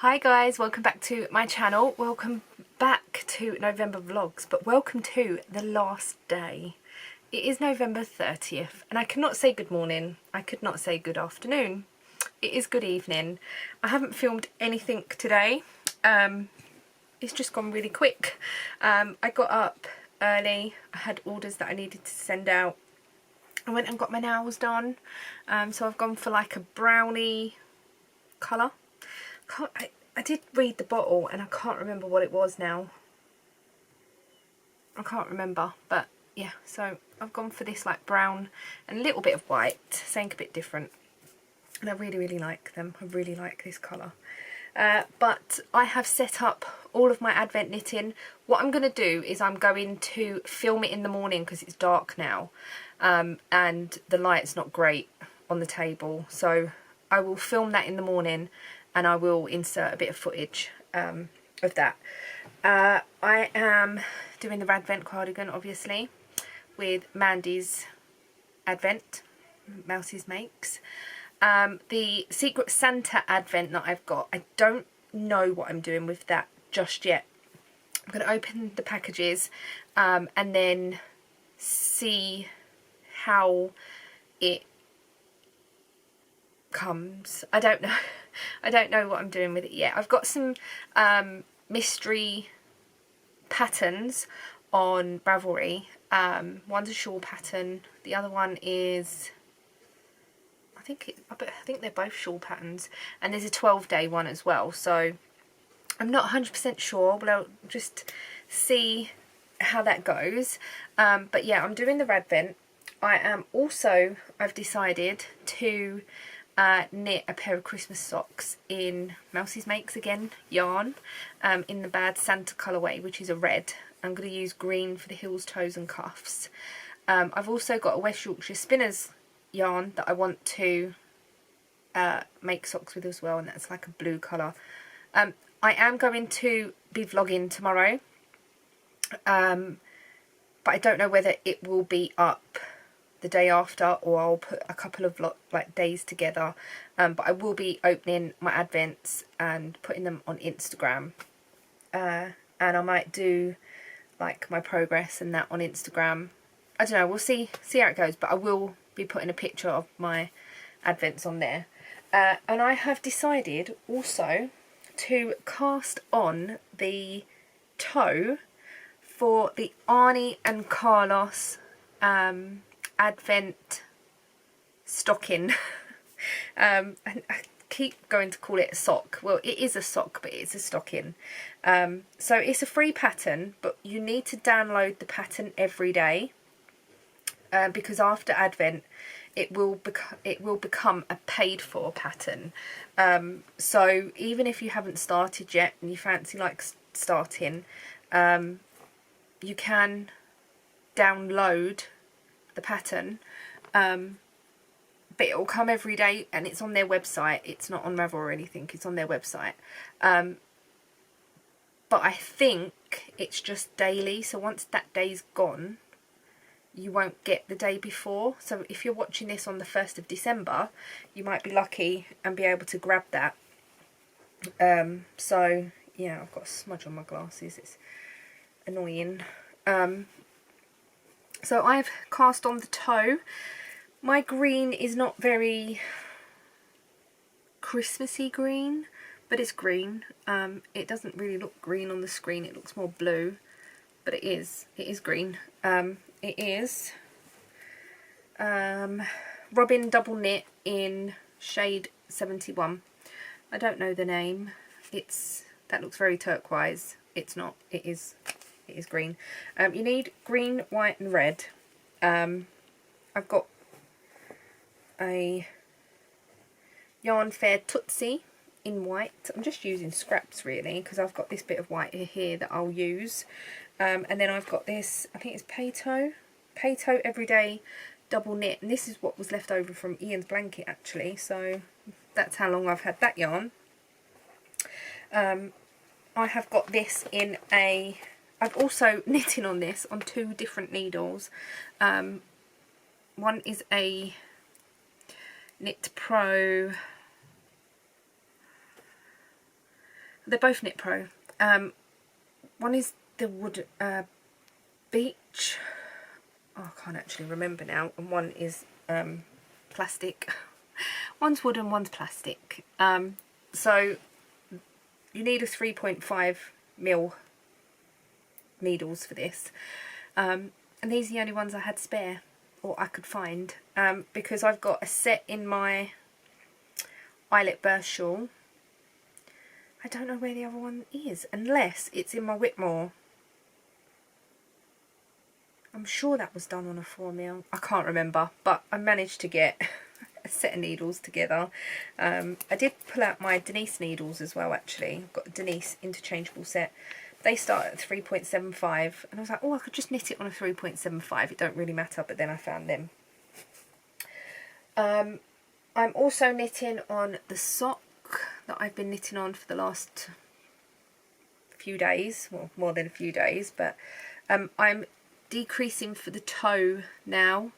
Hi guys, welcome back to my channel. Welcome back to November vlogs, but welcome to the last day. It is November 30th and I cannot say good morning, I could not say good afternoon. It is good evening. I haven't filmed anything today. It's just gone really quick. I got up early, I had orders that I needed to send out. I went and got my nails done, so I've gone for like a brownie colour. I did read the bottle and I can't remember what it was now. I can't remember, but yeah, so I've gone for this like brown and a little bit of white, something a bit different. And I really like them. I really like this colour. But I have set up all of my advent knitting. What I'm going to do is I'm going to film it in the morning because it's dark now, and the light's not great on the table. So I will film that in the morning and I will insert a bit of footage of that. I am doing the Advent cardigan, obviously, with Mandy's Advent, Mouses Makes. The Secret Santa Advent that I've got, I don't know what I'm doing with that just yet. I'm going to open the packages and then see how it comes. I don't know. I don't know what I'm doing with it yet. I've got some mystery patterns on Ravelry. One's a shawl pattern. The other one is, I think they're both shawl patterns. And there's a 12-day one as well. So I'm not 100% sure, but I'll just see how that goes. But yeah, I'm doing the Advent. I've decided to knit a pair of Christmas socks in Mouses Makes again yarn, in the Bad Santa colourway, which is a red. I'm going to use green for the heels, toes and cuffs. I've also got a West Yorkshire Spinners yarn that I want to make socks with as well, and that's like a blue colour. I am going to be vlogging tomorrow, but I don't know whether it will be up the day after or I'll put a couple of days together, but I will be opening my advents and putting them on Instagram, and I might do like my progress and that on Instagram. I don't know, we'll see how it goes, but I will be putting a picture of my advents on there. And I have decided also to cast on the toe for the Arnie and Carlos Advent stocking. And I keep going to call it a sock. Well, it is a sock, but it's a stocking. So it's a free pattern, but you need to download the pattern every day, because after Advent it will become a paid for pattern. So even if you haven't started yet and you fancy like starting, you can download the pattern, but it will come every day and it's on their website. It's not on Ravelry or anything, it's on their website. But I think it's just daily, so once that day's gone you won't get the day before. So if you're watching this on the 1st of December, you might be lucky and be able to grab that. So yeah, I've got a smudge on my glasses, it's annoying. So I've cast on the toe. My green is not very Christmassy green, but it's green. It doesn't really look green on the screen, it looks more blue, but it is green. It is Robin Double Knit in shade 71. I don't know the name. That looks very turquoise. It's not. It is green. You need green, white and red. I've got a Yarn Fair Tootsie in white. I'm just using scraps really because I've got this bit of white here that I'll use. And then I've got this, I think it's Payto Everyday Double Knit, and this is what was left over from Ian's blanket actually, so that's how long I've had that yarn. I have got this in a, I've also knitting on this on 2 different needles. One is a Knit Pro They're both Knit Pro. One is the wood beech. Oh, I can't actually remember now. And one is plastic. One's wooden, one's plastic. So you need a 3.5mm needles for this. And these are the only ones I had spare, or I could find, because I've got a set in my Eyelet Burst shawl. I don't know where the other one is, unless it's in my Whitmore. I'm sure that was done on a 4mm. I can't remember, but I managed to get a set of needles together. I did pull out my Denise needles as well, actually. I've got a Denise interchangeable set. They start at 3.75, and I was like, oh, I could just knit it on a 3.75. It don't really matter, but then I found them. I'm also knitting on the sock that I've been knitting on for the last few days, well, more than a few days, but I'm decreasing for the toe now,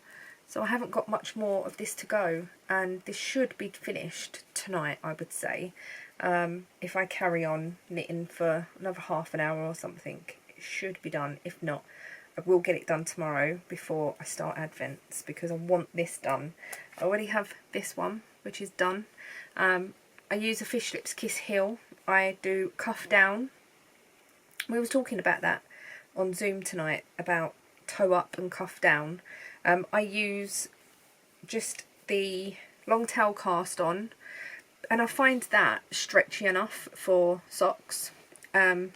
so I haven't got much more of this to go, and this should be finished tonight, I would say. If I carry on knitting for another half an hour or something, it should be done. If not, I will get it done tomorrow before I start Advents, because I want this done. I already have this one, which is done. I use a Fish Lips Kiss Heel. I do cuff down. We were talking about that on Zoom tonight, about toe up and cuff down. I use just the long tail cast on, and I find that stretchy enough for socks. I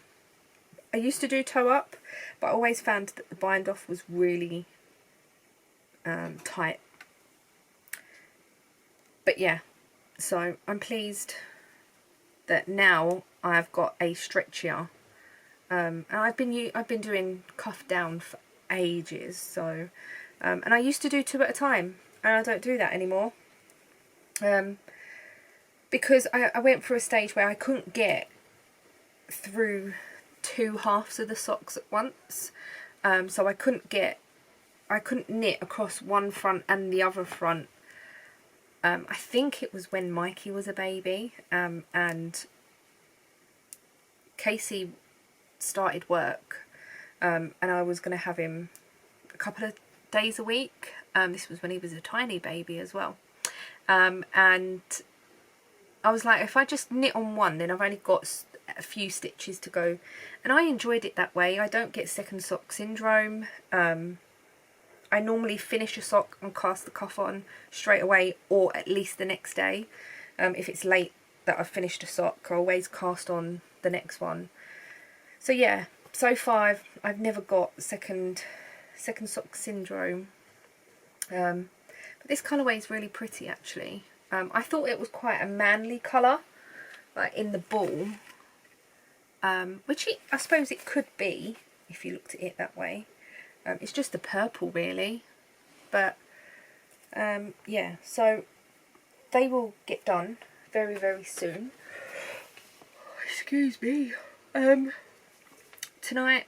used to do toe up, but I always found that the bind off was really tight. But yeah, so I'm pleased that now I've got a stretchier. And I've been doing cuff down for ages, so and I used to do 2 at a time, and I don't do that anymore. Because I went through a stage where I couldn't get through 2 halves of the socks at once, so I couldn't knit across one front and the other front. I think it was when Mikey was a baby, and Casey started work, and I was going to have him a couple of days a week. This was when he was a tiny baby as well, and I was like, if I just knit on one, then I've only got a few stitches to go, and I enjoyed it that way. I don't get second sock syndrome. I normally finish a sock and cast the cuff on straight away, or at least the next day. If it's late that I've finished a sock, I always cast on the next one. So yeah, so far I've never got second sock syndrome. But this colourway is really pretty, actually. I thought it was quite a manly colour, like in the ball, which I suppose it could be if you looked at it that way. It's just the purple, really, but yeah, so they will get done very, very soon. Excuse me. Tonight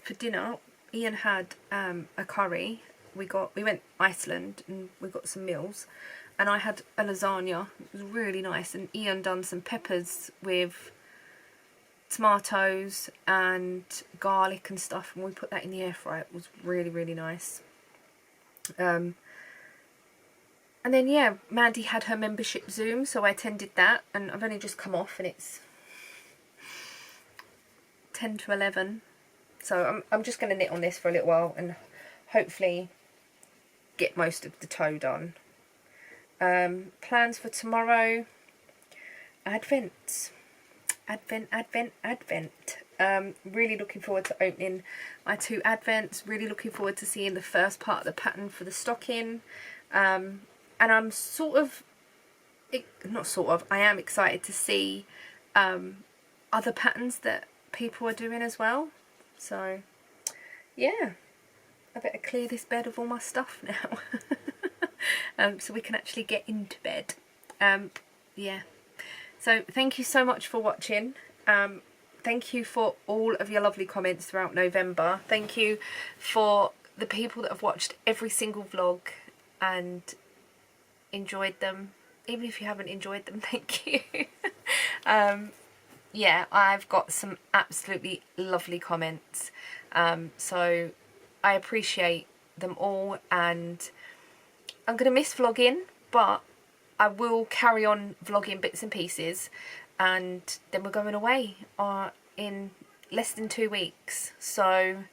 for dinner, Ian had a curry. We went Iceland and we got some meals, and I had a lasagna. It was really nice, and Ian done some peppers with tomatoes and garlic and stuff, and we put that in the air fryer. It was really, really nice. And then yeah, Mandy had her membership Zoom, so I attended that, and I've only just come off, and it's 10 to 11, so I'm just going to knit on this for a little while and hopefully get most of the toe done. Plans for tomorrow: Advent. Really looking forward to opening my 2 Advents. Really looking forward to seeing the first part of the pattern for the stocking. And I'm I am excited to see other patterns that people are doing as well. So yeah, I better clear this bed of all my stuff now. So we can actually get into bed. Yeah, so thank you so much for watching. Thank you for all of your lovely comments throughout November. Thank you for the people that have watched every single vlog and enjoyed them. Even if you haven't enjoyed them, thank you. yeah, I've got some absolutely lovely comments. So I appreciate them all, and I'm going to miss vlogging, but I will carry on vlogging bits and pieces, and then we're going away in less than 2 weeks. So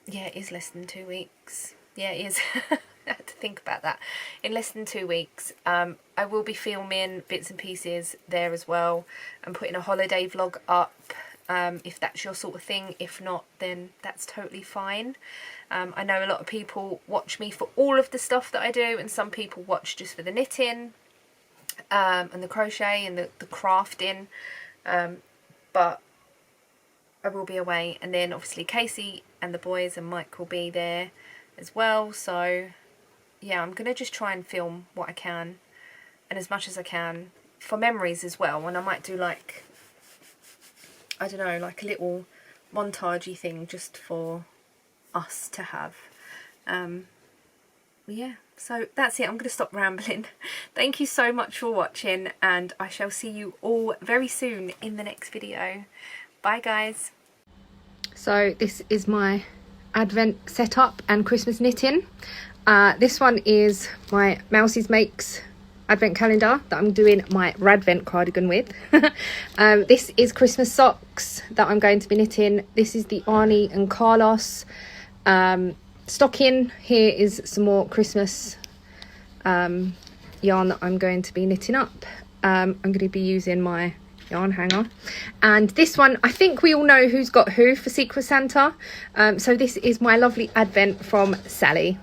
yeah, it is less than 2 weeks. Yeah, it is. I had to think about that. In less than 2 weeks, I will be filming bits and pieces there as well, and putting a holiday vlog up, if that's your sort of thing. If not, then that's totally fine. I know a lot of people watch me for all of the stuff that I do, and some people watch just for the knitting, and the crochet and the crafting, but I will be away. And then obviously Casey and the boys and Mike will be there as well. So yeah, I'm gonna just try and film what I can, and as much as I can, for memories as well. And I might do, like, I don't know, like a little montagey thing just for us to have. Yeah, so that's it. I'm going to stop rambling. Thank you so much for watching, and I shall see you all very soon in the next video. Bye guys. So this is my Advent setup and Christmas knitting. This one is my Mousies Makes Advent calendar that I'm doing my Radvent cardigan with. This is Christmas socks that I'm going to be knitting. This is the Arnie and Carlos stocking. Here is some more Christmas yarn that I'm going to be knitting up. I'm going to be using my yarn hanger, and this one, I think we all know who's got who for Secret Santa. So this is my lovely Advent from Sally.